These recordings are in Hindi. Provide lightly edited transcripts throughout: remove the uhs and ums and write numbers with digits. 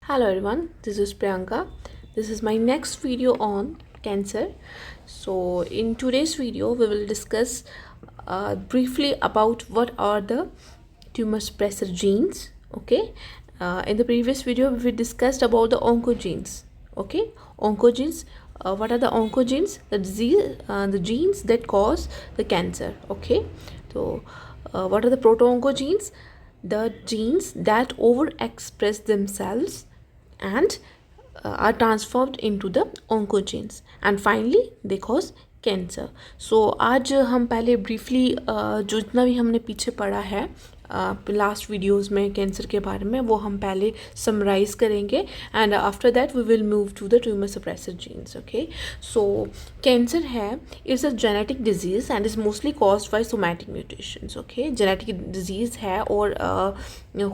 Hello everyone, this is Priyanka. This is my next video on cancer. So in today's video we will discuss briefly about what are the tumor suppressor genes. Okay, in the previous video we discussed about the oncogenes. Okay, oncogenes. What are the oncogenes? The genes that cause the cancer. Okay, so what are the proto-oncogenes? The genes that overexpress themselves and are transformed into the oncogenes and finally they cause cancer. So आज हम पहले ब्रीफली जो जितना भी हमने पीछे पढ़ा है लास्ट वीडियोस में कैंसर के बारे में वो हम पहले समराइज करेंगे and after that we will move to the tumour suppressor genes. Okay, so cancer है is a genetic disease and is mostly caused by somatic mutations. Okay, genetic disease है और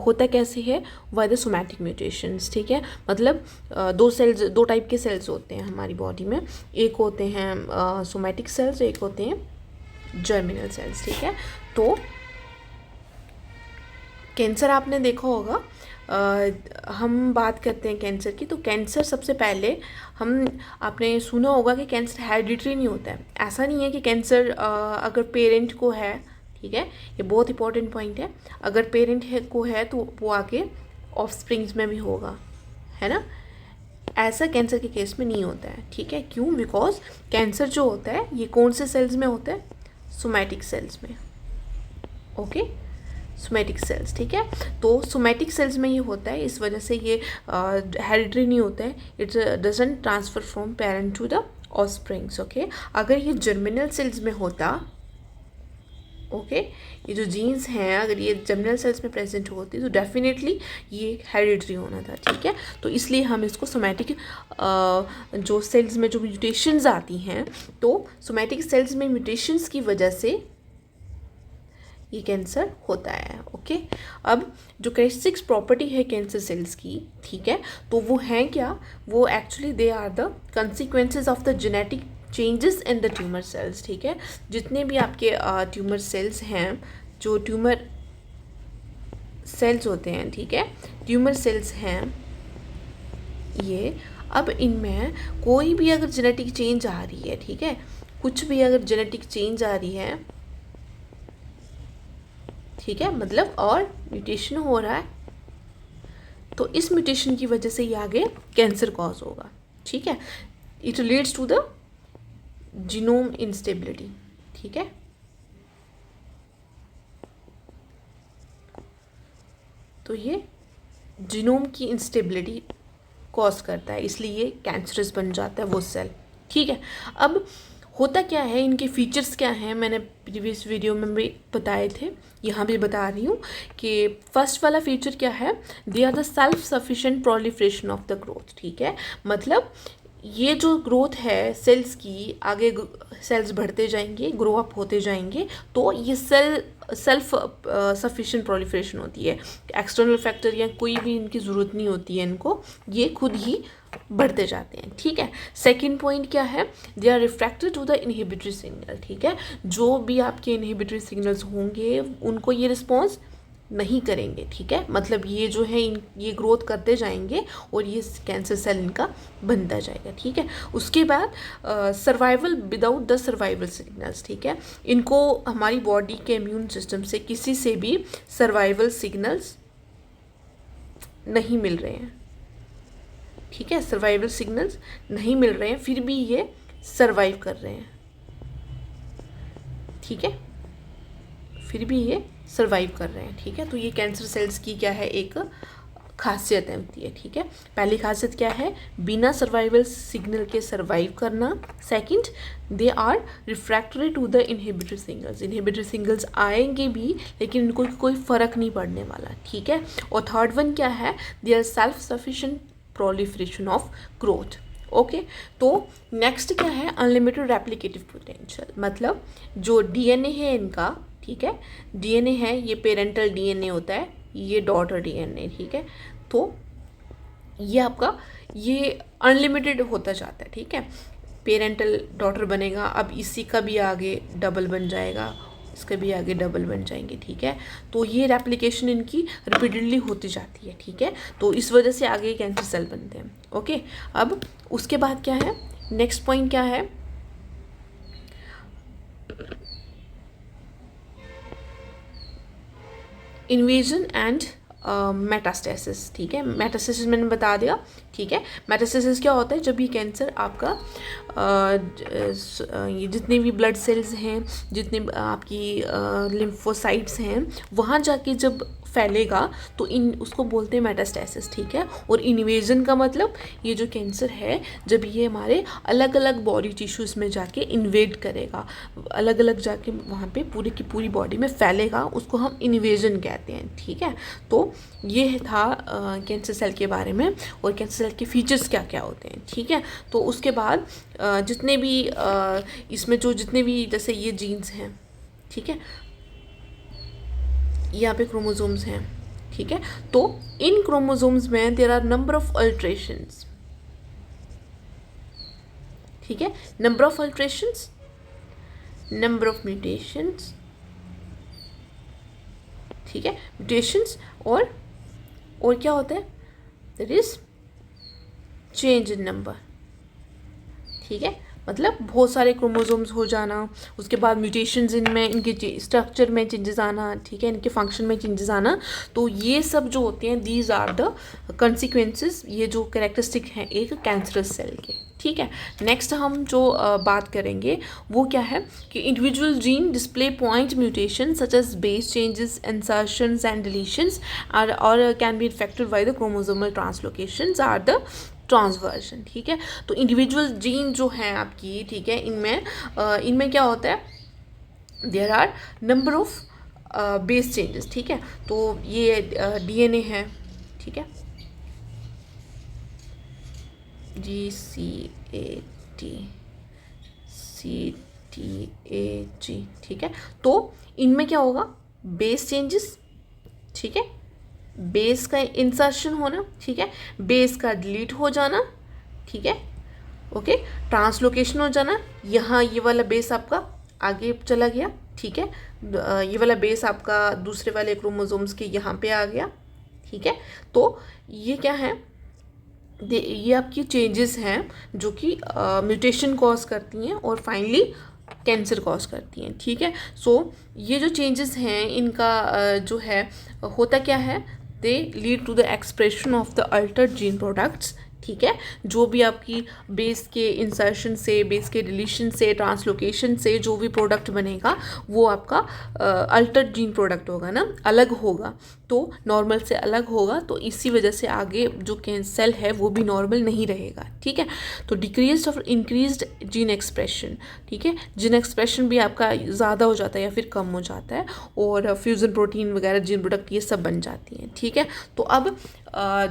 होता कैसे है बाय द सोमैटिक म्यूटेशंस. ठीक है, मतलब दो टाइप के सेल्स होते हैं हमारी बॉडी में. एक होते हैं सोमैटिक सेल्स, एक होते हैं जर्मिनल सेल्स. ठीक है, तो कैंसर आपने देखा होगा. हम बात करते हैं कैंसर की, तो कैंसर सबसे पहले आपने सुना होगा कि कैंसर हेरिडिटरी नहीं होता है. ऐसा नहीं है कि कैंसर अगर पेरेंट को है, ठीक है, ये बहुत इंपॉर्टेंट पॉइंट है, अगर पेरेंट को है तो वो आगे ऑफस्प्रिंग्स में भी होगा, है ना. ऐसा कैंसर के केस में नहीं होता है. ठीक है, क्यों? बिकॉज कैंसर जो होता है ये कौन से सेल्स में होता है? सोमैटिक सेल्स में. Okay, somatic cells. ठीक है, तो सोमैटिक सेल्स में ये होता है, इस वजह से ये हेरिडिटरी नहीं होता है. It's doesn't transfer from parent to the offsprings. Okay, अगर ये जर्मिनल सेल्स में होता, ओके, ये जो जीन्स हैं अगर ये जर्मिनल सेल्स में प्रेजेंट होती तो डेफिनेटली ये हेरिडिटरी होना था. ठीक है, तो इसलिए हम इसको सोमैटिक जो सेल्स में जो म्यूटेशंस आती हैं, तो सोमैटिक सेल्स में म्यूटेशंस की वजह से ये कैंसर होता है. ओके, अब जो कैरेक्टरिस्टिक्स प्रॉपर्टी है कैंसर सेल्स की, ठीक है, तो वो हैं क्या? वो actually they are the consequences of the genetic changes in the tumour cells. ठीक है, जितने भी आपके ट्यूमर सेल्स हैं, जो ट्यूमर सेल्स होते हैं, ठीक है, ट्यूमर सेल्स हैं ये, अब इनमें कोई भी अगर जेनेटिक चेंज आ रही है, ठीक है, कुछ भी अगर जेनेटिक चेंज आ रही है, ठीक है, मतलब और म्यूटेशन हो रहा है, तो इस म्यूटेशन की वजह से ये आगे कैंसर कॉज होगा. ठीक है, it leads to the genome instability. ठीक है, तो ये जीनोम की इंस्टेबिलिटी कॉज करता है, इसलिए ये कैंसरस बन जाता है वो सेल. ठीक है, अब होता क्या है, इनके फीचर्स क्या हैं, मैंने प्रीवियस वीडियो में भी बताए थे, यहाँ भी बता रही हूँ कि फर्स्ट वाला फीचर क्या है, they are the self sufficient proliferation of the growth. ठीक है, मतलब ये जो ग्रोथ है सेल्स की, आगे सेल्स बढ़ते जाएंगे, ग्रो अप होते जाएंगे, तो ये सेल्फ सफिशिएंट प्रोलिफरेशन होती है. एक्सटर्नल फैक्टर या कोई भी इनकी ज़रूरत नहीं होती है इनको, ये खुद ही बढ़ते जाते हैं. ठीक है, सेकंड पॉइंट क्या है, they are refracted to the inhibitory signal. ठीक है, जो भी आपके इनहिबिटरी सिग्नल्स होंगे उनको ये रिस्पॉन्स नहीं करेंगे. ठीक है, मतलब ये जो है ये ग्रोथ करते जाएंगे और ये कैंसर सेल इनका बनता जाएगा. ठीक है, उसके बाद survival without the survival signals. ठीक है, इनको हमारी बॉडी के इम्यून सिस्टम से किसी से भी सर्वाइवल सिग्नल्स नहीं मिल रहे हैं. ठीक है, सर्वाइवल सिग्नल्स नहीं मिल रहे हैं, फिर भी ये सर्वाइव कर रहे हैं. ठीक है, फिर भी ये सर्वाइव कर रहे हैं. ठीक है, तो ये कैंसर सेल्स की क्या है, एक खासियत होती है. ठीक है, पहली खासियत क्या है, बिना सर्वाइवल सिग्नल के सर्वाइव करना. Second, they are refractory to the inhibitory signals. Inhibitory signals आएंगे भी लेकिन इनको कोई फ़र्क नहीं पड़ने वाला. ठीक है, और थर्ड वन क्या है, they are self sufficient proliferation of growth. Okay, तो नेक्स्ट क्या है, अनलिमिटेड रेप्लिकेटिव पोटेंशियल. मतलब जो डीएनए है इनका, ठीक है, डीएनए है, ये पेरेंटल डीएनए होता है, ये डॉटर डीएनए. ठीक है, तो ये आपका ये अनलिमिटेड होता जाता है. ठीक है, पेरेंटल डॉटर बनेगा, अब इसी का भी आगे डबल बन जाएगा इसका भी आगे डबल बन जाएंगे, ठीक है। तो ये रेप्लिकेशन इनकी रिपीटेडली होती जाती है, ठीक है। तो इस वजह से आगे कैंसर सेल बनते हैं, ओके। अब उसके बाद क्या है, नेक्स्ट पॉइंट क्या है, इन्वेजन एंड मेटास्टेसिस, ठीक है। मेटास्टेसिस मैंने बता दिया, ठीक है। मेटास्टेसिस क्या होता है, जब ये कैंसर आपका ये जितने भी ब्लड सेल्स हैं, जितने आपकी लिम्फोसाइट्स हैं, वहाँ जाके जब फैलेगा तो उसको बोलते हैं मेटास्टेसिस, ठीक है। और इन्वेजन का मतलब ये जो कैंसर है जब ये हमारे अलग अलग बॉडी टिश्यूज़ में जाके इन्वेड करेगा, अलग अलग जाके वहाँ पे पूरी की पूरी बॉडी में फैलेगा, उसको हम इन्वेजन कहते हैं, ठीक है। तो ये था कैंसर सेल के बारे में और कैंसर सेल के फीचर्स क्या क्या होते हैं, ठीक है। तो उसके बाद जितने भी इसमें जो जितने भी जैसे ये जीन्स हैं, ठीक है, यहाँ पे क्रोमोसोम्स हैं, ठीक है। तो इन क्रोमोसोम्स में there are number of alterations, ठीक है, number of alterations, number of mutations, ठीक है, म्यूटेशंस। और क्या होता है, there is change in number, ठीक है। मतलब बहुत सारे क्रोमोसोम्स हो जाना, उसके बाद म्यूटेशंस इनमें, इनके स्ट्रक्चर में चेंजेस आना, ठीक है, इनके फंक्शन में चेंजेस आना। तो ये सब जो होते हैं दीज आर द कंसिक्वेंसेस, ये जो कैरेक्टरिस्टिक हैं एक कैंसरस सेल के, ठीक है। नेक्स्ट हम जो बात करेंगे वो क्या है कि individual gene display point mutation such as base changes, insertions and deletions और can be affected by the chromosomal translocations or the transversion, ठीक है। तो इंडिविजुअल जीन जो हैं आपकी, ठीक है, इनमें क्या होता है, there are number of base changes, ठीक है। तो ये डीएनए है, ठीक है, GCATCTAG, ठीक है। तो इनमें क्या होगा, बेस चेंजेस, ठीक है, बेस का इंसर्शन होना, ठीक है, बेस का डिलीट हो जाना, ठीक है, ओके, ट्रांसलोकेशन हो जाना, यहाँ ये वाला बेस आपका आगे चला गया, ठीक है, ये वाला बेस आपका दूसरे वाले क्रोमोसोम्स के यहाँ पे आ गया, ठीक है। तो ये क्या है, ये आपकी चेंजेस हैं जो कि म्यूटेशन कॉज करती हैं और फाइनली कैंसर कॉज करती हैं, ठीक है। सो ये जो चेंजेस हैं इनका जो है होता क्या है, they lead to the expression of the altered gene products, ठीक है। जो भी आपकी बेस के इंसर्शन से, बेस के डिलीशन से, ट्रांसलोकेशन से जो भी प्रोडक्ट बनेगा वो आपका अल्टर्ड जीन प्रोडक्ट होगा ना, अलग होगा, तो नॉर्मल से अलग होगा। तो इसी वजह से आगे जो सेल है वो भी नॉर्मल नहीं रहेगा, ठीक है। तो decrease of increased gene expression, ठीक है, जीन एक्सप्रेशन भी आपका ज़्यादा हो जाता है या फिर कम हो जाता है, और फ्यूजन प्रोटीन वगैरह जीन प्रोडक्ट ये सब बन जाती हैं, ठीक है। तो अब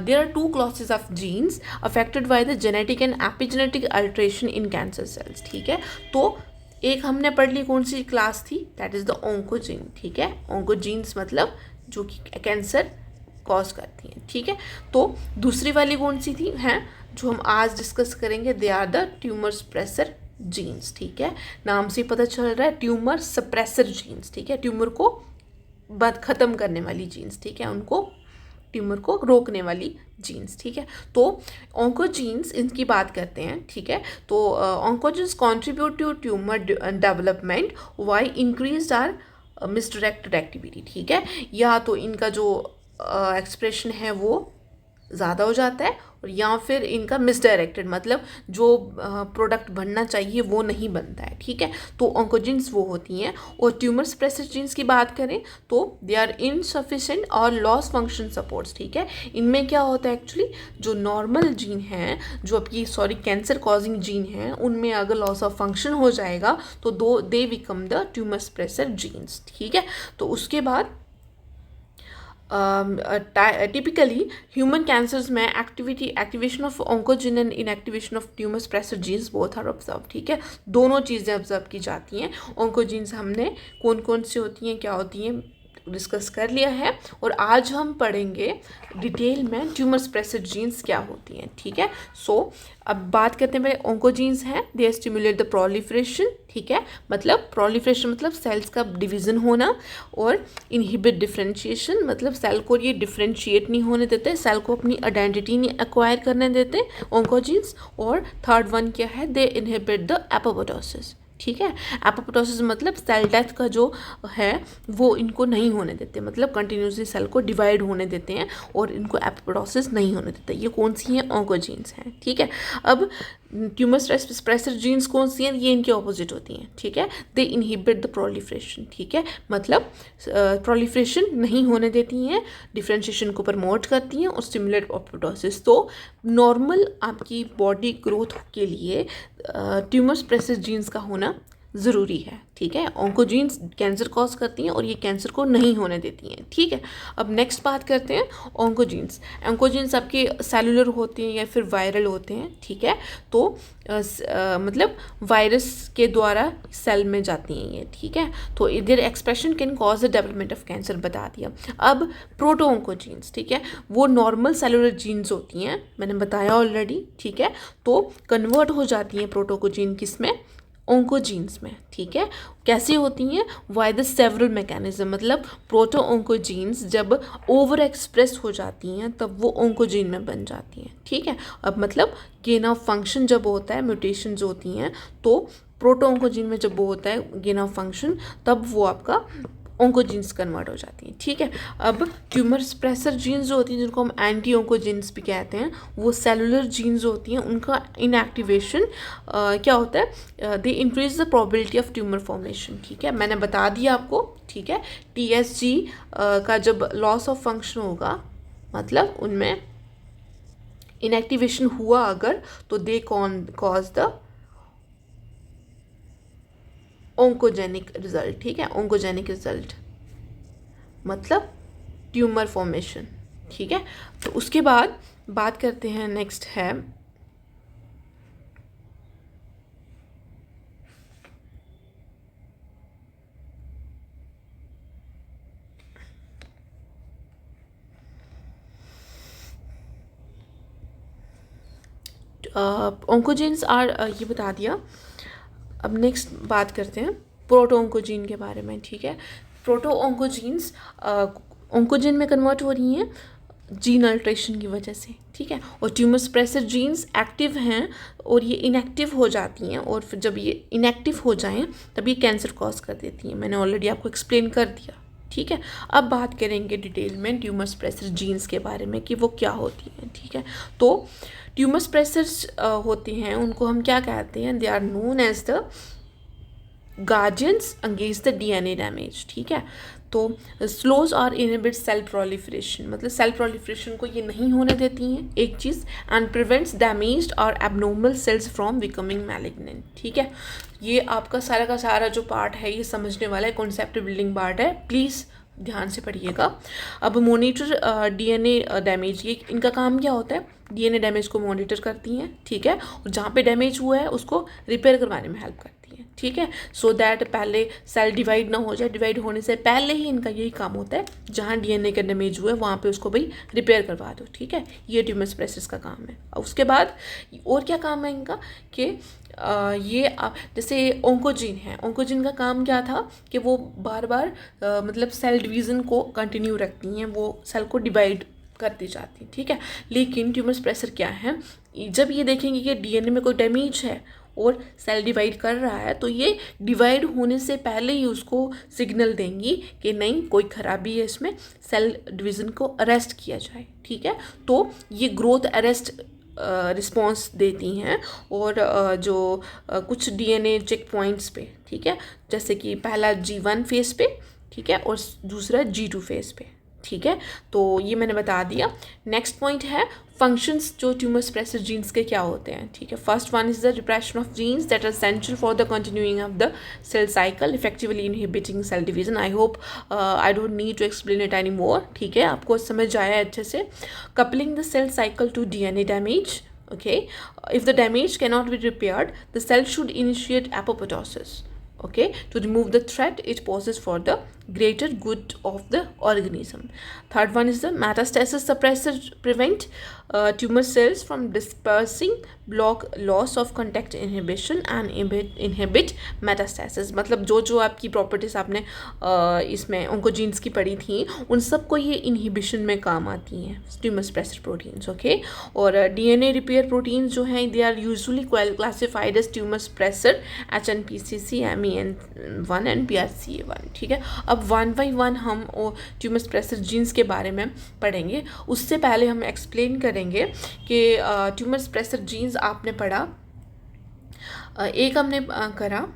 there are two classes of genes affected by the genetic and epigenetic alteration in cancer cells, ठीक है। तो एक हमने पढ़ ली कौन सी क्लास थी, दैट इज़ द ऑन्कोजीन, ठीक है। ऑन्कोजीन्स मतलब जो कि कैंसर कॉज करती हैं, ठीक है। तो दूसरी वाली कौन सी थी, हैं जो हम आज डिस्कस करेंगे, they are the tumour suppressor genes, ठीक है। नाम से पता चल रहा है ट्यूमर सप्रेसर जीन्स, ठीक है, ट्यूमर को ख़त्म करने वाली जीन्स, ठीक है, उनको ट्यूमर को रोकने वाली जीन्स, ठीक है। तो ऑन्कोजीन्स इनकी बात करते हैं, ठीक है। तो oncogenes contribute to tumour development by increased or misdirected activity, ठीक है। या तो इनका जो एक्सप्रेशन है वो ज़्यादा हो जाता है और या फिर इनका मिसडायरेक्टेड मतलब जो प्रोडक्ट बनना चाहिए वो नहीं बनता है, ठीक है। तो ऑन्कोजीन्स वो होती हैं। और ट्यूमर सप्रेसर जीन्स की बात करें तो दे आर इनसफिशिएंट और लॉस फंक्शन सपोर्ट्स, ठीक है। इनमें क्या होता है एक्चुअली, जो नॉर्मल जीन हैं, जो आपकी कैंसर कॉजिंग जीन हैं, उनमें अगर लॉस ऑफ फंक्शन हो जाएगा तो they become the tumour suppressor genes, ठीक है। तो उसके बाद typically human cancers में activation of oncogene and inactivation of tumor suppressor genes both are observed, ठीक है। दोनों चीज़ें ऑब्जर्व की जाती हैं। oncogenes हमने कौन कौन सी होती हैं, क्या होती हैं, डिस्कस कर लिया है और आज हम पढ़ेंगे डिटेल में ट्यूमर सप्रेसर जीन्स क्या होती हैं, ठीक है। सो अब बात करते हैं, पहले ऑन्कोजीन्स हैं, दे स्टिमुलेट द प्रोलिफरेशन, ठीक है, मतलब प्रोलिफरेशन मतलब सेल्स का डिवीजन होना, और इनहिबिट डिफरेंशिएशन मतलब सेल को ये डिफरेंशिएट नहीं होने देते, सेल को अपनी आइडेंटिटी नहीं एक्वायर करने देते ऑन्कोजीन्स। और थर्ड वन क्या है, दे इनहिबिट द एपोप्टोसिस, ठीक है। एपोप्टोसिस मतलब सेल डेथ का जो है वो इनको नहीं होने देते, मतलब कंटिन्यूसली सेल को डिवाइड होने देते हैं और इनको एपोप्टोसिस नहीं होने देते। ये कौन सी हैं, ऑन्कोजीन्स हैं, ठीक है। अब ट्यूमर सप्रेसर जीन्स कौन सी हैं, ये इनके ऑपोजिट होती हैं, ठीक है। दे इनहिबिट द प्रोलिफरेशन, ठीक है, मतलब प्रोलिफरेशन नहीं होने देती हैं, डिफरेंशिएशन को प्रमोट करती हैं और स्टिमुलेट एपोप्टोसिस। तो नॉर्मल आपकी बॉडी ग्रोथ के लिए ट्यूमर सप्रेसर जीन्स का होना ज़रूरी है, ठीक है। ऑन्कोजीन्स कैंसर कॉज करती हैं और ये कैंसर को नहीं होने देती हैं, ठीक है। अब नेक्स्ट बात करते हैं ऑन्कोजीन्स। ऑन्कोजीन्स आपके सेलुलर होते हैं या फिर वायरल होते हैं, ठीक है। तो मतलब वायरस के द्वारा सेल में जाती हैं ये, ठीक है। तो इधर expression can cause the development of cancer बता दिया। अब प्रोटो ऑन्कोजीन्स, ठीक है, वो नॉर्मल सेलुलर जीन्स होती हैं, मैंने बताया ऑलरेडी, ठीक है। तो कन्वर्ट हो जाती हैं प्रोटोकोजीन किसमें, ऑन्कोजीन्स में, ठीक है। कैसे होती हैं, वाई द सेवरल मैकेनिज्म, मतलब प्रोटो ऑन्कोजीन्स जब ओवर एक्सप्रेस हो जाती हैं तब वो ऑन्कोजीन में बन जाती हैं, ठीक है। अब मतलब गेन ऑफ फंक्शन जब होता है, म्यूटेशंस होती हैं, तो प्रोटो ऑन्कोजीन में जब वो होता है गेन ऑफ फंक्शन, तब वो आपका ऑन्कोजीन्स कन्वर्ट हो जाती हैं, ठीक है। अब ट्यूमर सप्रेसर जीन्स जो होती हैं, जिनको हम एंटी ऑन्कोजीन्स भी कहते हैं, वो सेलुलर जीन्स होती हैं, उनका इनएक्टिवेशन क्या होता है, they increase the probability of tumour formation, ठीक है। मैंने बता दिया आपको, ठीक है। TSG का जब लॉस ऑफ फंक्शन होगा, मतलब उनमें इनएक्टिवेशन हुआ अगर, तो they cause the oncogenic result, ठीक है। ओंकोजेनिक रिजल्ट मतलब ट्यूमर फॉर्मेशन, ठीक है। तो उसके बाद बात करते हैं, नेक्स्ट है ऑन्कोजीन्स आर, ये बता दिया। अब नेक्स्ट बात करते हैं प्रोटो ऑन्कोजीन के बारे में, ठीक है। प्रोटो ऑन्कोजीन्स ऑन्कोजीन में कन्वर्ट हो रही हैं जीन अल्ट्रेशन की वजह से, ठीक है। और ट्यूमर सप्रेसर जीन्स एक्टिव हैं और ये इनएक्टिव हो जाती हैं, और फिर जब ये इनएक्टिव हो जाएं तब ये कैंसर कॉज कर देती हैं। मैंने ऑलरेडी आपको एक्सप्लेन कर दिया, ठीक है। अब बात करेंगे डिटेल में ट्यूमर सप्रेसर जीन्स के बारे में कि वो क्या होती हैं, ठीक है। तो ट्यूमर सप्रेसर्स होते हैं, उनको हम क्या कहते हैं, they are known as the guardians against the DNA damage, ठीक है। तो स्लोज और इनहिबिट सेल प्रोलिफरेशन, मतलब सेल प्रोलिफरेशन को ये नहीं होने देती हैं, एक चीज़, एंड प्रिवेंट्स डैमेज्ड और abnormal cells from becoming malignant, ठीक है। ये आपका सारा का सारा जो पार्ट है ये समझने वाला है, कॉन्सेप्ट बिल्डिंग पार्ट है, प्लीज़ ध्यान से पढ़िएगा। अब मॉनिटर DNA डैमेज, ये इनका काम क्या होता है, DNA डैमेज को मॉनिटर करती हैं, ठीक है, और जहाँ पे डैमेज हुआ है उसको रिपेयर करवाने में हेल्प करती हैं, ठीक है। सो दैट पहले सेल डिवाइड ना हो जाए, डिवाइड होने से पहले ही इनका यही काम होता है, जहाँ DNA का डैमेज हुआ है वहाँ पे उसको भाई रिपेयर करवा दो, ठीक है। ये ट्यूमर सप्रेसर्स का काम है। और उसके बाद और क्या काम है इनका कि ये जैसे ऑन्कोजीन है, ऑन्कोजीन का काम क्या था कि वो बार बार मतलब सेल डिवीज़न को कंटिन्यू रखती हैं, वो सेल को डिवाइड करती जाती हैं, ठीक है। लेकिन ट्यूमर सप्रेसर क्या है, जब ये देखेंगे कि DNA में कोई डैमेज है और सेल डिवाइड कर रहा है, तो ये डिवाइड होने से पहले ही उसको सिग्नल देंगी कि नहीं कोई खराबी है इसमें, सेल डिवीज़न को अरेस्ट किया जाए, ठीक है। तो ये ग्रोथ अरेस्ट रिस्पॉन्स देती हैं, और जो कुछ DNA चेक पॉइंट्स पे, ठीक है, जैसे कि पहला G1 फेज पे, ठीक है, और दूसरा G2 फेज पे, ठीक है। तो ये मैंने बता दिया। नेक्स्ट पॉइंट है फंक्शंस जो ट्यूमर सप्रेसर जीन्स के क्या होते हैं, ठीक है। First one is the repression of genes that are essential for the continuing of the cell cycle, effectively inhibiting cell division. I hope I don't need to explain it any more, ठीक है, आपको समझ आया अच्छे से। Coupling the cell cycle to DNA damage, okay, if the damage cannot be repaired, the cell should initiate apoptosis, okay, to remove the threat it poses for the greater good of the organism. Third one is the metastasis suppressor prevent tumor cells from dispersing, block loss of contact inhibition and inhibit metastasis. मतलब जो जो आपकी प्रॉपर्टीज आपने इसमें oncogenes की पढ़ी थी उन सबको ये इनहिबिशन में काम आती हैं ट्यूमर सप्रेसर प्रोटीन्स. ओके, और डीएनए रिपेयर प्रोटीन्स जो हैं they are usually classified as tumour suppressor HNPCC, MEN1 and BRCA1. ठीक है, अब 1 by 1 हम ट्यूमर सप्रेसर जीन्स के बारे में पढ़ेंगे. उससे पहले हम एक्सप्लेन करेंगे कि ट्यूमर सप्रेसर जीन्स आपने पढ़ा, एक हमने करा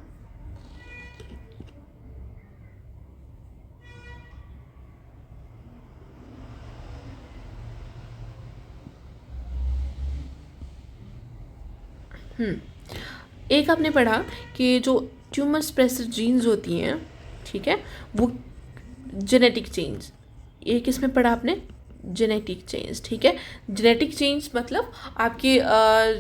एक आपने पढ़ा कि जो ट्यूमर सप्रेसर जीन्स होती हैं, ठीक है, वो जेनेटिक चेंज. एक इसमें पढ़ा आपने जेनेटिक चेंज. ठीक है, जेनेटिक चेंज मतलब आपके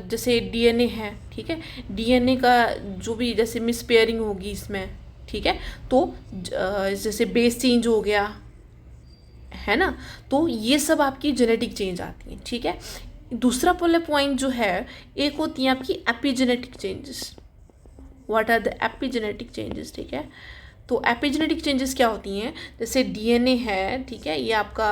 जैसे डीएनए है, ठीक है, डीएनए का जो भी जैसे मिसपेयरिंग होगी इसमें, ठीक है, तो जैसे बेस चेंज हो गया है ना, तो ये सब आपकी जेनेटिक चेंज आती हैं. ठीक है, दूसरा पॉइंट जो है, एक होती हैं आपकी epigenetic changes. What are the epigenetic changes? ठीक है, तो एपिजेनेटिक चेंजेस क्या होती हैं, जैसे डीएनए है, ठीक है, ये आपका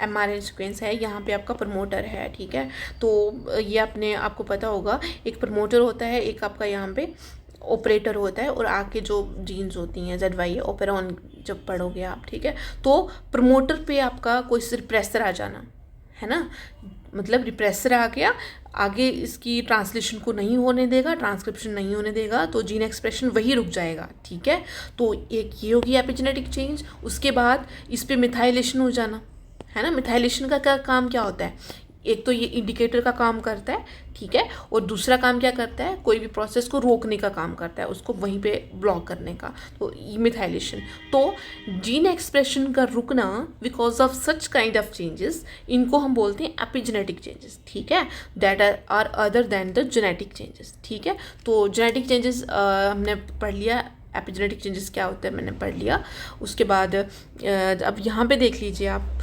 mRNA सीक्वेंस है, यहाँ पे आपका प्रमोटर है, ठीक है, तो ये आपको पता होगा एक प्रमोटर होता है, एक आपका यहाँ पे ऑपरेटर होता है, और आगे जो जीन्स होती हैं ZY ऑपेरॉन जब पढ़ोगे आप, ठीक है, तो प्रमोटर पे आपका कोई रिप्रेसर आ जाना है ना, मतलब रिप्रेसर आ गया, आगे इसकी ट्रांसलेशन को नहीं होने देगा, ट्रांसक्रिप्शन नहीं होने देगा, तो जीन एक्सप्रेशन वही रुक जाएगा. ठीक है, तो एक ये होगी एपिजेनेटिक चेंज. उसके बाद इस पे मिथाइलेशन हो जाना है ना. मिथाइलेशन का काम क्या होता है, एक तो ये इंडिकेटर का काम करता है, ठीक है, और दूसरा काम क्या करता है, कोई भी प्रोसेस को रोकने का काम करता है, उसको वहीं पे ब्लॉक करने का, तो ये मिथाइलेशन. तो जीन एक्सप्रेशन का रुकना because of such kind of changes, इनको हम बोलते हैं एपिजेनेटिक चेंजेस. ठीक है, that are other than the genetic changes. ठीक है, तो जेनेटिक चेंजेस हमने पढ़ लिया, एपिजेनेटिक चेंजेस क्या होते हैं मैंने पढ़ लिया. उसके बाद अब यहाँ पे देख लीजिए आप,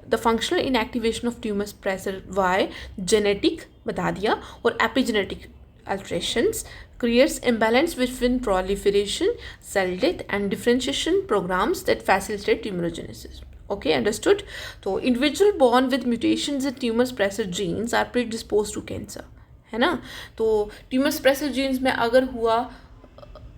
the functional inactivation of tumour suppressor by genetic बता दिया, और epigenetic alterations creates imbalance between proliferation, cell death and differentiation programs that facilitate tumorigenesis. Okay, understood? So individual born with mutations in tumor suppressor genes are predisposed to cancer, है ना. तो ट्यूमर सप्रेसर जीन्स में अगर हुआ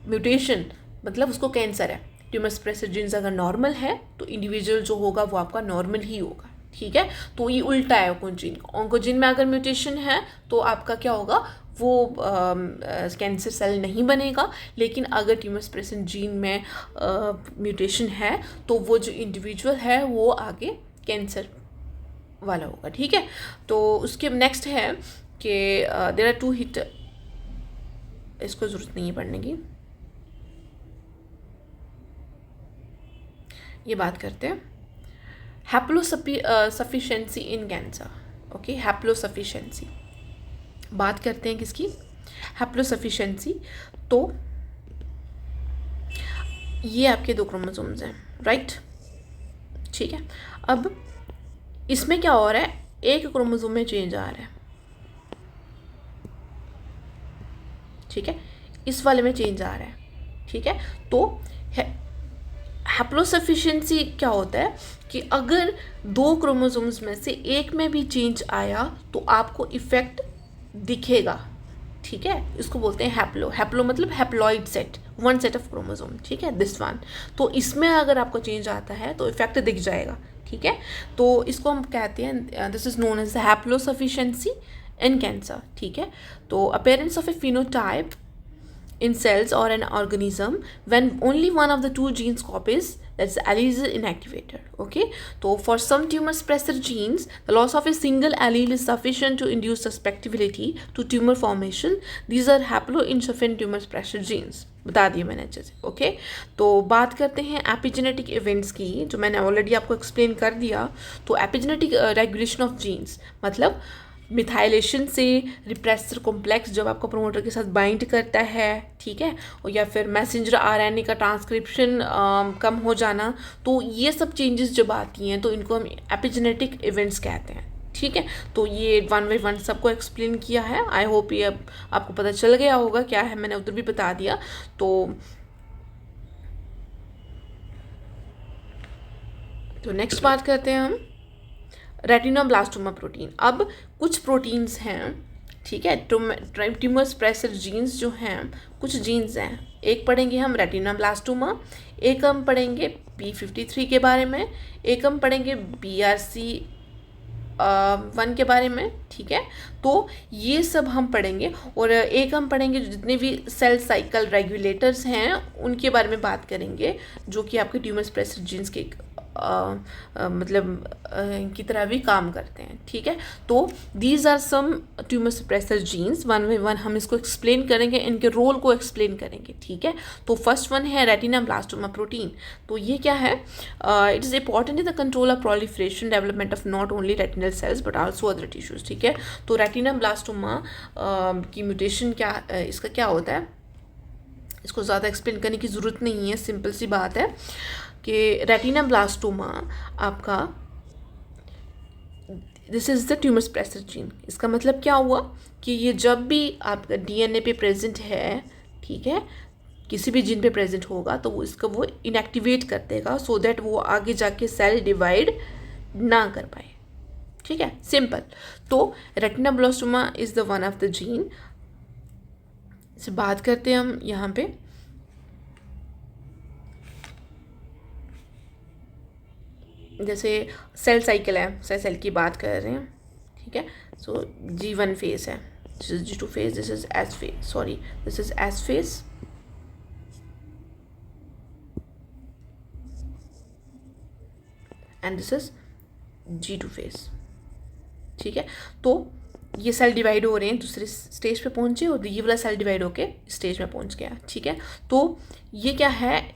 म्यूटेशन मतलब उसको कैंसर है. ट्यूमर सप्रेसर जीन्स अगर नॉर्मल है तो इंडिविजुअल जो होगा वो आपका नॉर्मल ही होगा. ठीक है, तो ये उल्टा है ऑन्कोजीन. ऑन्कोजीन में अगर म्यूटेशन है तो आपका क्या होगा, वो कैंसर सेल नहीं बनेगा. लेकिन अगर ट्यूमर सप्रेसर जीन में म्यूटेशन है तो वो जो इंडिविजुअल है वो आगे कैंसर वाला होगा. ठीक है, तो उसके नेक्स्ट है कि देयर आर 2 हिट, इसको ज़रूरत नहीं है पढ़ने की, ये बात करते हैं हैप्लोसफिशिएंसी इन कैंसर. ओके, हैप्लोसफिशिएंसी बात करते हैं किसकी, हैप्लोसफिशिएंसी. तो ये आपके 2 क्रोमोसोम्स हैं, राइट. ठीक है, अब इसमें क्या हो रहा है, एक क्रोमोसोम में चेंज आ रहा है. ठीक है, इस वाले में चेंज आ रहा है. ठीक है, तो हैप्लोसफिशिएंसी क्या होता है कि अगर 2 क्रोमोसोम्स में से एक में भी चेंज आया तो आपको इफेक्ट दिखेगा. ठीक है, इसको बोलते हैं हैप्लो मतलब haploid set, 1 set of chromosome. ठीक है, दिस वन. तो इसमें अगर आपको चेंज आता है तो इफेक्ट दिख जाएगा. ठीक है, तो इसको हम कहते हैं, this is known as haploinsufficiency in cancer. ठीक है, तो appearance of a phenotype in cells or an organism when only one of the 2 genes copies, that's the allele is inactivated. Okay, so for some tumor suppressor genes the loss of a single allele is sufficient to induce susceptibility to tumor formation. These are haploinsufficient tumor suppressor genes. बता दिए मैंने अच्छे से. ओके, तो बात करते हैं एपिजेनेटिक इवेंट्स की, जो मैंने ऑलरेडी आपको एक्सप्लेन कर दिया. तो एपिजेनेटिक रेगुलेशन ऑफ जीन्स मतलब मिथाइलेशन से रिप्रेसर कॉम्प्लेक्स जब आपका प्रोमोटर के साथ बाइंड करता है, ठीक है, और या फिर मैसेंजर आरएनए का ट्रांसक्रिप्शन कम हो जाना, तो ये सब चेंजेस जब आती हैं तो इनको हम एपिजेनेटिक इवेंट्स कहते हैं, ठीक है। तो ये 1 बाय 1 सबको एक्सप्लेन किया है। आई होप ये अब आपको पता चल गया होगा क्या है, मैंने उधर भी बता दिया। तो नेक्स्ट बात करते हैं हम रेटिनोब्लास्टोमा प्रोटीन। अब कुछ प्रोटीन्स हैं, ठीक है, ट्यूमर सप्रेसर जीन्स जो हैं, कुछ जीन्स हैं, एक पढ़ेंगे हम रेटिनोब्लास्टोमा, एक हम पढ़ेंगे P53 के बारे में, एक हम पढ़ेंगे BRC1 के बारे में, ठीक है। तो ये सब हम पढ़ेंगे, और एक हम पढ़ेंगे जितने भी सेल साइकिल रेगुलेटर्स हैं उनके बारे में बात करेंगे, जो कि आपके ट्यूमर सप्रेसर जीन्स के की तरह भी काम करते हैं, ठीक है। तो these are some tumour suppressor genes, 1 by 1 हम इसको एक्सप्लेन करेंगे, इनके रोल को एक्सप्लेन करेंगे, ठीक है। तो फर्स्ट वन है रेटिनोब्लास्टोमा प्रोटीन। तो ये क्या है? It is important in the control of proliferation development of not only retinal cells but also other tissues, ठीक है। तो रेटिनोब्लास्टोमा की म्यूटेशन क्या, इसका क्या होता है, इसको ज़्यादा एक्सप्लेन करने की ज़रूरत नहीं है, सिंपल सी बात है कि रेटिनोब्लास्टोमा आपका, this is the tumour suppressor gene. इसका मतलब क्या हुआ कि ये जब भी आपका डीएनए पे प्रेजेंट है, ठीक है, किसी भी जीन पे प्रेजेंट होगा तो वो इसका वो इनएक्टिवेट कर देगा, सो दैट वो आगे जाके सेल डिवाइड ना कर पाए, ठीक है, सिंपल। तो retinoblastoma is the one of the gene. से बात करते हैं हम यहाँ पे, जैसे सेल साइकिल है, सेल की बात कर रहे हैं, ठीक है। सो G1 फेज है, this is G2 phase, this is S phase, sorry this is S phase, and this is G2 phase, ठीक है। तो ये सेल डिवाइड हो रहे हैं, दूसरे स्टेज पे पहुंचे और ये वाला सेल डिवाइड होके स्टेज में पहुंच गया, ठीक है। तो ये क्या है,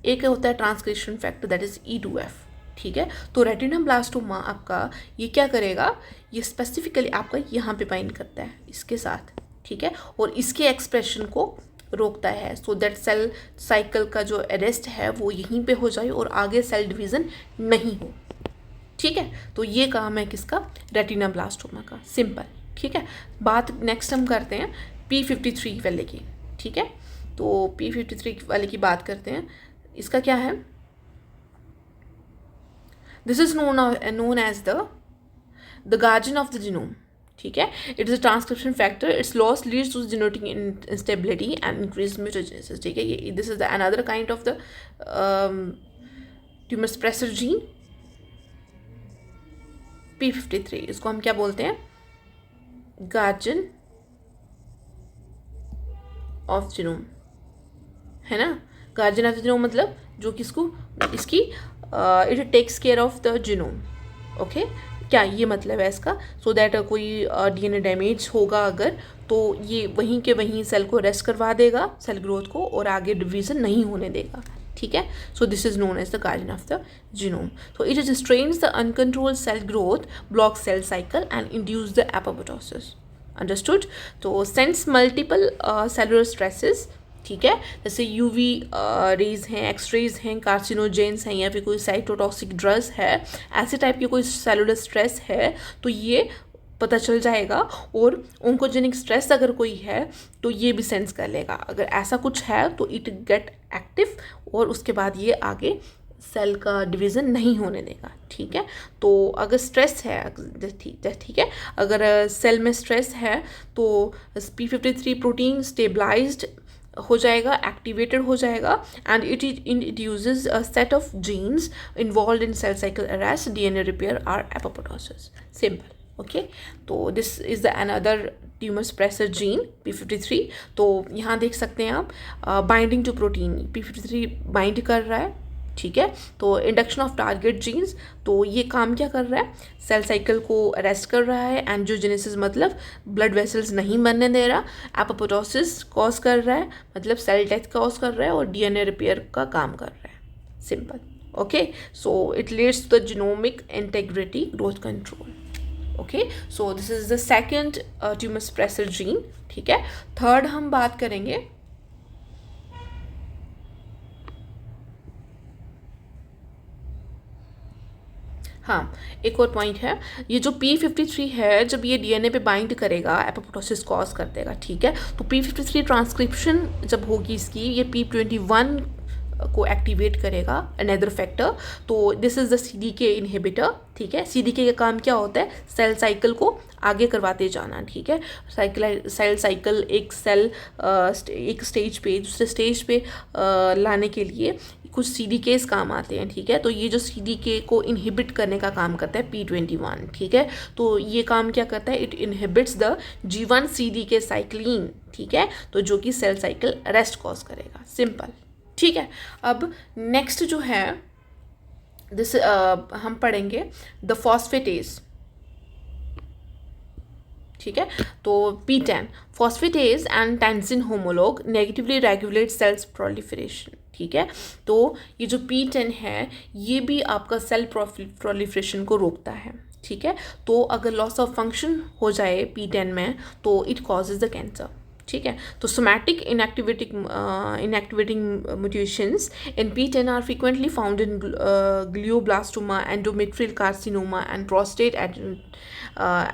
एक होता है transcription factor that is E2F, ठीक है। तो रेटिनोब्लास्टोमा आपका ये क्या करेगा, ये स्पेसिफिकली आपका यहाँ पे बाइंड करता है इसके साथ, ठीक है, और इसके एक्सप्रेशन को रोकता है, सो दैट सेल साइकिल का जो अरेस्ट है वो यहीं पे हो जाए और आगे सेल डिवीज़न नहीं हो, ठीक है। तो ये काम है किसका, रेटिनोब्लास्टोमा का, सिंपल, ठीक है। बात नेक्स्ट हम करते हैं P53 वाले की, ठीक है। तो P53 वाले की बात करते हैं, इसका क्या है, this is known as the guardian of the genome, ठीक है। It is a transcription factor, its loss leads to genetic instability and increase mutagenesis, ठीक है। ये this is the another kind of the tumour suppressor gene P53। इसको हम क्या बोलते हैं, गार्जियन ऑफ जीनोम, है ना। गार्जियन ऑफ जीनोम मतलब जो किसको, इसकी it takes care of the genome, okay. क्या ये मतलब है इसका, सो दैट कोई डीएनए डैमेज होगा अगर, तो ये वहीं के वहीं सेल को रेस्ट करवा देगा, सेल ग्रोथ को, और आगे डिवीजन नहीं होने देगा, ठीक है। So this is known as the guardian of the genome. तो it restrains the uncontrolled cell growth, block cell cycle and induce the apoptosis, understood. तो सेंस मल्टीपल सेलुलर स्ट्रेसेस, ठीक है, जैसे यूवी रेज हैं, एक्सरेज हैं, कार्सिनोजेंस हैं, या फिर कोई साइटोटॉक्सिक ड्रग्स है, ऐसे टाइप की कोई सेलुलर स्ट्रेस है तो ये पता चल जाएगा, और ओंकोजेनिक स्ट्रेस अगर कोई है तो ये भी सेंस कर लेगा, अगर ऐसा कुछ है तो इट गेट एक्टिव, और उसके बाद ये आगे सेल का डिवीज़न नहीं होने देगा, ठीक है। तो अगर स्ट्रेस है, ठीक है, अगर सेल में स्ट्रेस है तो P53 प्रोटीन स्टेबलाइज्ड हो जाएगा, एक्टिवेटेड हो जाएगा, and it induces a set of genes involve in cell cycle arrest, DNA repair और एपोप्टोसिस, सिंपल, ओके। तो this is the another tumour suppressor gene P53। तो यहाँ देख सकते हैं आप, binding to protein P53 bind कर रहा है, ठीक है। तो इंडक्शन ऑफ टारगेट जीन्स, तो ये काम क्या कर रहा है, सेल साइकिल को अरेस्ट कर रहा है, एंजियोजेनेसिस मतलब ब्लड वेसल्स नहीं बनने दे रहा, एपोप्टोसिस कॉज कर रहा है मतलब सेल डेथ कॉज कर रहा है, और डीएनए रिपेयर का काम कर रहा है, simple, okay. So it leads to the genomic integrity, growth control, okay, so this is the second tumour suppressor gene, ठीक है। थर्ड हम बात करेंगे हाँ, एक और पॉइंट है, ये जो P53 है जब ये डीएनए पे बाइंड करेगा एपोप्टोसिस कॉज कर देगा, ठीक है। तो P53 ट्रांसक्रिप्शन जब होगी इसकी, ये P21 को एक्टिवेट करेगा, अनदर फैक्टर। तो this is the CDK inhibitor, ठीक है। सीडीके का काम क्या होता है, सेल साइकिल को आगे करवाते जाना, ठीक है। सेल साइकिल एक सेल एक स्टेज पे दूसरे स्टेज पे लाने के लिए कुछ सीडीकेस काम आते हैं, ठीक है। तो ये जो सीडीके को इनहिबिट करने का काम करता है P21, ठीक है। तो ये काम क्या करता है, it inhibits the G1 CDK cyclin, ठीक है। तो जो कि सेल साइकिल अरेस्ट कॉज करेगा, सिंपल, ठीक है। अब नेक्स्ट जो है दिस हम पढ़ेंगे द फॉस्फेटेज, ठीक है। तो P10 phosphatase and tensin homolog negatively regulate cells proliferation, ठीक है। तो ये जो P10 है ये भी आपका सेल प्रोलिफरेशन को रोकता है, ठीक है। तो अगर लॉस ऑफ फंक्शन हो जाए P10 में तो इट कॉजेज द कैंसर, ठीक है। तो somatic inactivating mutations in P10 are frequently found in glioblastoma, endometrial carcinoma and prostate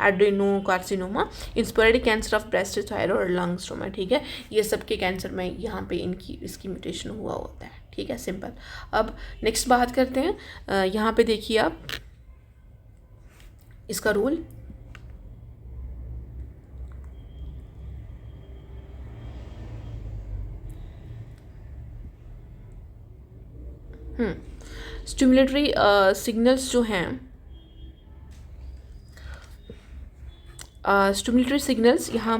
adrenocarcinoma, in sporadic cancer of breast, thyroid और लंग स्टोमा, ठीक है। ये सब के कैंसर में यहाँ पे इसकी म्यूटेशन हुआ होता है, ठीक है, सिंपल। अब नेक्स्ट बात करते हैं, यहाँ पे देखिए आप इसका रूल, स्टिमुलेटरी सिग्नल्स जो हैं, स्टिमुलेटरी सिग्नल्स यहाँ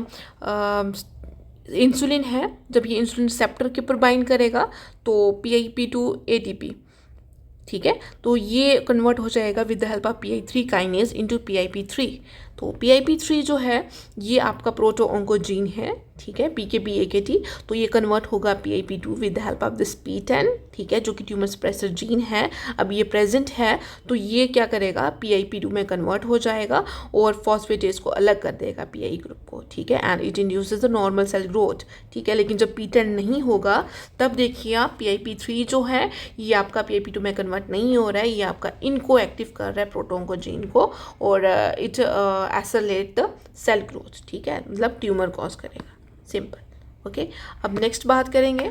इंसुलिन है, जब ये इंसुलिन रिसेप्टर के ऊपर बाइंड करेगा तो PIP2 ATP, ठीक है। तो ये कन्वर्ट हो जाएगा with the help of PI3 kinase into PIP3। तो PIP3 जो है ये आपका प्रोटो ऑन्कोजीन है, ठीक है, PKPAKT। तो ये कन्वर्ट होगा PIP2 with the help of this P10, ठीक है, जो कि ट्यूमर सप्रेसर जीन है। अब ये प्रेजेंट है तो ये क्या करेगा, PIP2 में कन्वर्ट हो जाएगा और फॉस्फेटेज को अलग कर देगा PI ग्रुप को, ठीक है, and it induces the normal cell growth, ठीक है। लेकिन जब P10 नहीं होगा तब देखिए आप PIP3 जो है ये आपका PIP2 में कन्वर्ट नहीं हो रहा है, ये आपका इनको एक्टिव कर रहा है प्रोटोन को जीन को, और it accelerate the cell growth, ठीक है, मतलब ट्यूमर कॉज करेगा, सिंपल, ओके। अब नेक्स्ट बात करेंगे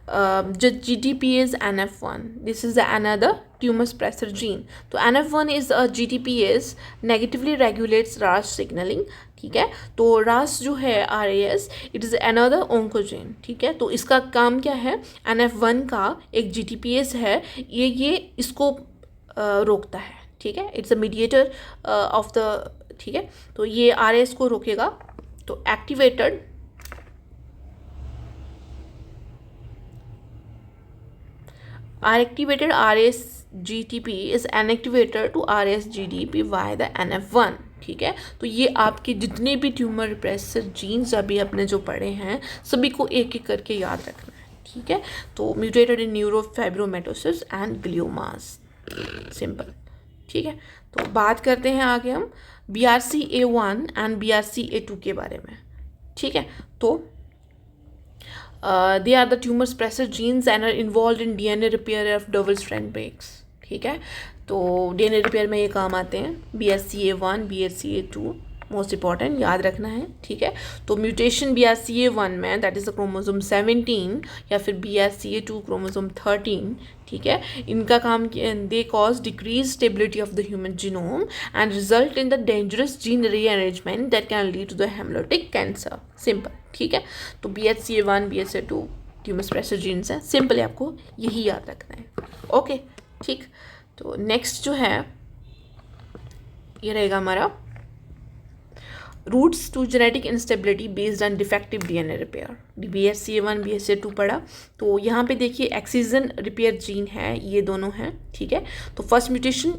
जो GTPase NF1, this is another tumour suppressor gene. तो NF1 is a GTPase negatively regulates RAS signalling, ठीक है। तो RAS जो है RAS it is another oncogene, ठीक है। तो इसका काम क्या है, NF1 का एक GTPase है, ये इसको रोकता है, ठीक है, it's a mediator of the, ठीक है। तो ये RAS को रोकेगा। तो activated RAS-GTP is inactivator to RAS-GDP via the NF1, ठीक है। तो ये आपके जितने भी ट्यूमर रिप्रेसर जीन्स अभी अपने जो पढ़े हैं सभी को एक एक करके याद रखना है, ठीक है। तो mutated in neurofibromatosis and ग्लियोमास, simple, ठीक है। तो बात करते हैं आगे हम BRCA1 एंड BRCA2 के बारे में, ठीक है। तो they are the tumor suppressor genes and are involved in DNA repair of double strand breaks, ठीक है। तो DNA रिपेयर में ये काम आते हैं, BRCA1 BRCA2 मोस्ट इंपॉर्टेंट याद रखना है, ठीक है। तो म्यूटेशन BRCA1 में दैट इज़ द क्रोमोसोम 17 या फिर BRCA2 क्रोमोसोम 13, ठीक है, इनका काम they cause decrease stability of the human genome and result in the dangerous gene rearrangement that can lead to the hemolytic cancer, simple, ठीक है। तो BRCA1 BRCA2 tumour suppressor genes हैं, सिंपली आपको यही याद रखना है, ओके, ठीक। तो नेक्स्ट जो है ये रहेगा हमारा roots to genetic instability based on defective DNA repair, BRCA1 BRCA2 पढ़ा। तो यहाँ पे देखिए एक्सीजन रिपेयर जीन है, ये दोनों हैं, ठीक है। तो फर्स्ट म्यूटेशन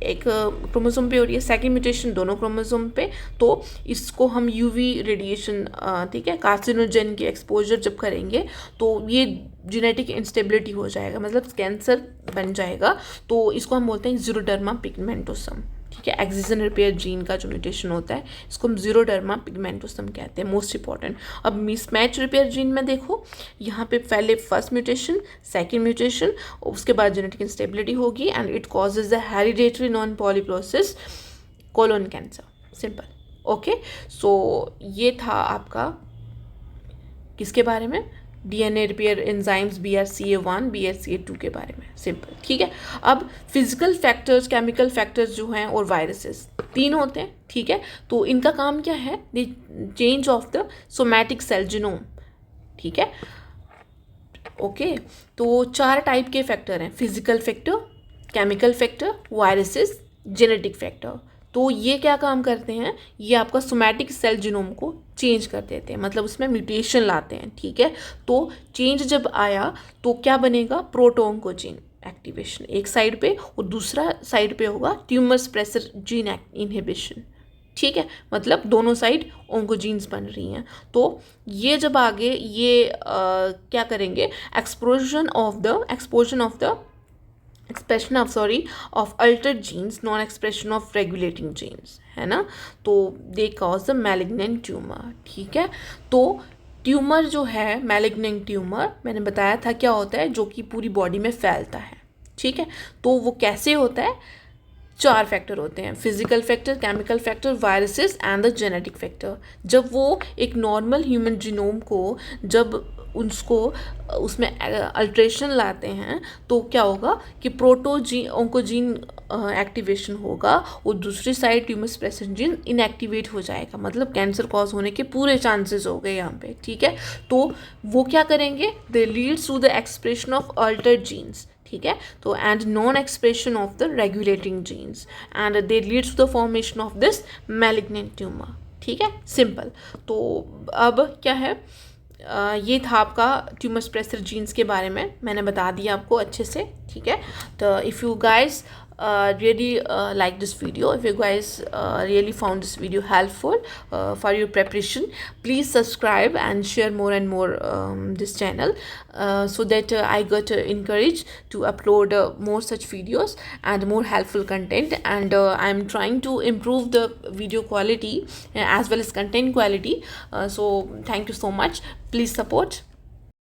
एक क्रोमोसोम पे हो रही है, सेकंड म्यूटेशन दोनों क्रोमोसोम पे। तो इसको हम UV रेडिएशन, ठीक है, कार्सिनोजन के एक्सपोजर जब करेंगे तो ये जेनेटिक इंस्टेबिलिटी हो जाएगा, मतलब कैंसर बन जाएगा। तो इसको हम बोलते हैं ज़ीरोडर्मा पिगमेंटोसम, ठीक है। एक्सिजन रिपेयर जीन का जो म्यूटेशन होता है इसको हम ज़ीरोडर्मा पिगमेंटोसम कहते हैं, मोस्ट इंपॉर्टेंट। अब मिसमैच रिपेयर जीन में देखो, यहाँ पे पहले फर्स्ट म्यूटेशन, सेकंड म्यूटेशन, उसके बाद जेनेटिक इंस्टेबिलिटी होगी and it causes the hereditary non polyposis colon cancer, simple. Okay, so ये था आपका किसके बारे में, DNA repair enzymes BRCA1 BRCA2 के बारे में, सिंपल, ठीक है। अब फिजिकल फैक्टर्स, केमिकल फैक्टर्स जो हैं और वायरसेस, 3 होते हैं, ठीक है। तो इनका काम क्या है, the change of the somatic cell genome, ठीक है। ओके, तो 4 टाइप के फैक्टर हैं, physical factor, chemical factor, viruses, genetic factor. तो ये क्या काम करते हैं, ये आपका सोमैटिक सेल जीनोम को चेंज कर देते हैं, मतलब उसमें म्यूटेशन लाते हैं, ठीक है। तो चेंज जब आया तो क्या बनेगा, प्रोटोऑन्कोजीन एक्टिवेशन एक साइड पे और दूसरा साइड पे होगा ट्यूमर सप्रेसर जीन इनहिबिशन, ठीक है। मतलब दोनों साइड ओंकोजीन्स बन रही हैं। तो ये जब आगे ये क्या करेंगे, expression of the expression of altered genes, non expression of regulating genes, है ना। तो they cause the malignant tumour, ठीक है। तो ट्यूमर जो है, मैलिग्नेंट ट्यूमर मैंने बताया था क्या होता है, जो कि पूरी बॉडी में फैलता है, ठीक है। तो वो कैसे होता है, 4 फैक्टर होते हैं, physical factor, chemical factor, viruses and the genetic factor. जब वो एक नॉर्मल ह्यूमन जीनोम को जब उसमें अल्ट्रेशन लाते हैं तो क्या होगा कि ओंकोजीन एक्टिवेशन होगा और दूसरी side tumour suppressor gene inactivate हो जाएगा, मतलब कैंसर कॉज होने के पूरे चांसेस हो गए यहाँ पे, ठीक है। तो वो क्या करेंगे, they leads to the expression of altered genes, ठीक है। तो and non expression of the regulating genes and they leads to the formation of this malignant tumour, ठीक है, सिंपल। तो अब क्या है, ये था आपका ट्यूमर सप्रेसर जीन्स के बारे में, मैंने बता दिया आपको अच्छे से, ठीक है। तो if you guys really like this video, if you guys really found this video helpful for your preparation, please subscribe and share more and more this channel so that I got encouraged to upload more such videos and more helpful content, and I'm trying to improve the video quality as well as content quality, so thank you so much, please support.